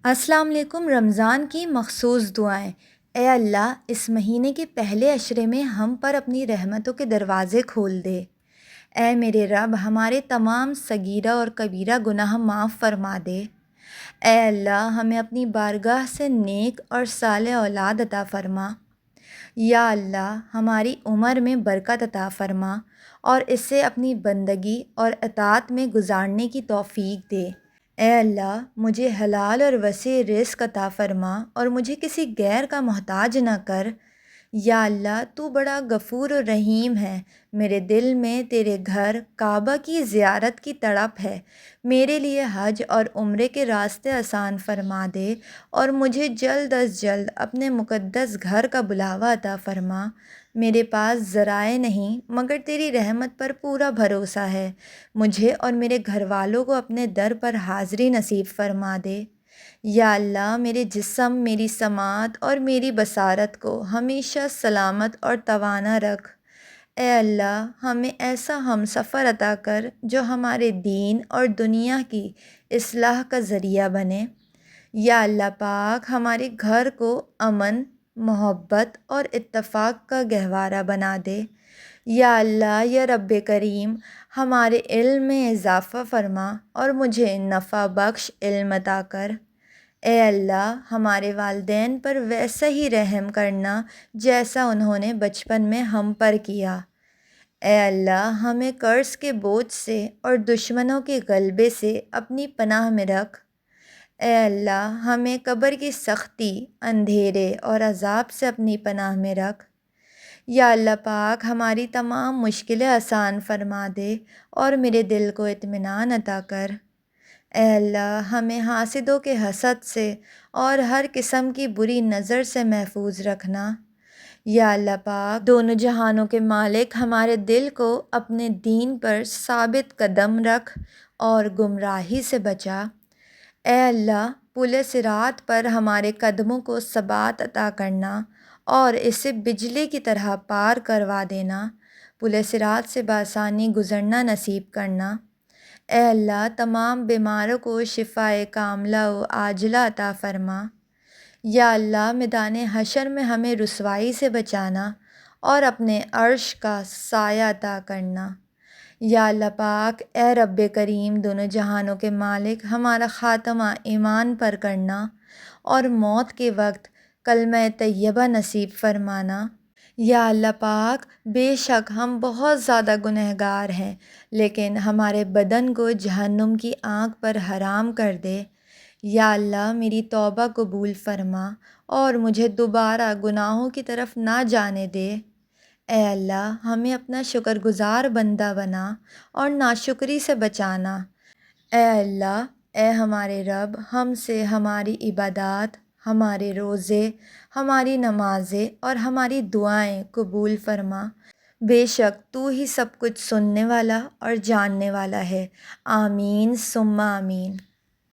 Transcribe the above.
السلام علیکم۔ رمضان کی مخصوص دعائیں۔ اے اللہ، اس مہینے کے پہلے عشرے میں ہم پر اپنی رحمتوں کے دروازے کھول دے۔ اے میرے رب، ہمارے تمام صغیرہ اور کبیرہ گناہ معاف فرما دے۔ اے اللہ، ہمیں اپنی بارگاہ سے نیک اور صالح اولاد عطا فرما۔ یا اللہ، ہماری عمر میں برکت عطا فرما اور اسے اپنی بندگی اور اطاعت میں گزارنے کی توفیق دے۔ اے اللہ، مجھے حلال اور وسیع رزق عطا فرما اور مجھے کسی غیر کا محتاج نہ کر۔ یا اللہ، تو بڑا غفور و رحیم ہے۔ میرے دل میں تیرے گھر کعبہ کی زیارت کی تڑپ ہے۔ میرے لیے حج اور عمرے کے راستے آسان فرما دے اور مجھے جلد از جلد اپنے مقدس گھر کا بلاوا عطا فرما۔ میرے پاس ذرائع نہیں مگر تیری رحمت پر پورا بھروسہ ہے۔ مجھے اور میرے گھر والوں کو اپنے در پر حاضری نصیب فرما دے۔ یا اللہ، میرے جسم، میری سماعت اور میری بصارت کو ہمیشہ سلامت اور توانا رکھ۔ اے اللہ، ہمیں ایسا ہم سفر عطا کر جو ہمارے دین اور دنیا کی اصلاح کا ذریعہ بنے۔ یا اللہ پاک، ہمارے گھر کو امن، محبت اور اتفاق کا گہوارہ بنا دے۔ یا اللہ، یا رب کریم، ہمارے علم میں اضافہ فرما اور مجھے نفع بخش علم عطا کر۔ اے اللہ، ہمارے والدین پر ویسا ہی رحم کرنا جیسا انہوں نے بچپن میں ہم پر کیا۔ اے اللہ، ہمیں قرض کے بوجھ سے اور دشمنوں کے غلبے سے اپنی پناہ میں رکھ۔ اے اللہ، ہمیں قبر کی سختی، اندھیرے اور عذاب سے اپنی پناہ میں رکھ۔ یا اللہ پاک، ہماری تمام مشکلیں آسان فرما دے اور میرے دل کو اطمینان عطا کر۔ اے اللہ، ہمیں حاسدوں کے حسد سے اور ہر قسم کی بری نظر سے محفوظ رکھنا۔ یا اللہ پاک، دونوں جہانوں کے مالک، ہمارے دل کو اپنے دین پر ثابت قدم رکھ اور گمراہی سے بچا۔ اے اللہ، پل صراط پر ہمارے قدموں کو ثبات عطا کرنا اور اسے بجلی کی طرح پار کروا دینا۔ پل صراط سے بآسانی گزرنا نصیب کرنا۔ اے اللہ، تمام بیماروں کو شفائے کاملہ و عاجلہ عطا فرما۔ یا اللہ، میدان حشر میں ہمیں رسوائی سے بچانا اور اپنے عرش کا سایہ عطا کرنا۔ یا اللہ پاک، اے رب کریم، دونوں جہانوں کے مالک، ہمارا خاتمہ ایمان پر کرنا اور موت کے وقت کلمہ طیبہ نصیب فرمانا۔ یا اللہ پاک، بے شک ہم بہت زیادہ گنہگار ہیں، لیکن ہمارے بدن کو جہنم کی آگ پر حرام کر دے۔ یا اللہ، میری توبہ قبول فرما اور مجھے دوبارہ گناہوں کی طرف نہ جانے دے۔ اے اللہ، ہمیں اپنا شکر گزار بندہ بنا اور ناشکری سے بچانا۔ اے اللہ، اے ہمارے رب، ہم سے ہماری عبادات، ہمارے روزے، ہماری نمازیں اور ہماری دعائیں قبول فرما۔ بے شک تو ہی سب کچھ سننے والا اور جاننے والا ہے۔ آمین ثم آمین۔